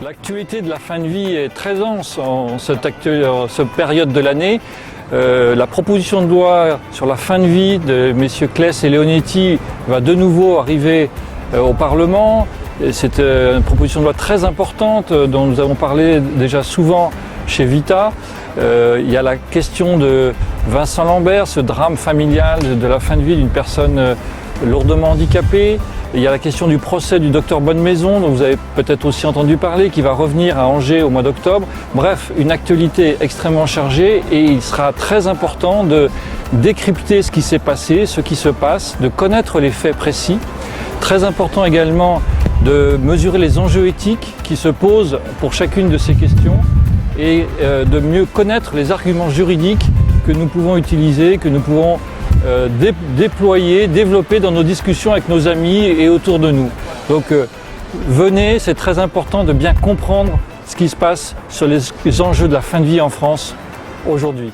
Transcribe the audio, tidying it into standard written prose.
L'actualité de la fin de vie est très dense en cette période de l'année. La proposition de loi sur la fin de vie de messieurs Claes et Leonetti va de nouveau arriver au Parlement. C'est une proposition de loi très importante dont nous avons parlé déjà souvent chez Vita. Il y a la question de Vincent Lambert, ce drame familial de la fin de vie d'une personne lourdement handicapée. Il y a la question du procès du docteur Bonnemaison, dont vous avez peut-être aussi entendu parler, qui va revenir à Angers au mois d'octobre. Bref, une actualité extrêmement chargée et il sera très important de décrypter ce qui s'est passé, ce qui se passe, de connaître les faits précis. Très important également de mesurer les enjeux éthiques qui se posent pour chacune de ces questions et de mieux connaître les arguments juridiques que nous pouvons utiliser, que nous pouvons déployer, développer dans nos discussions avec nos amis et autour de nous. Donc venez, c'est très important de bien comprendre ce qui se passe sur les enjeux de la fin de vie en France aujourd'hui.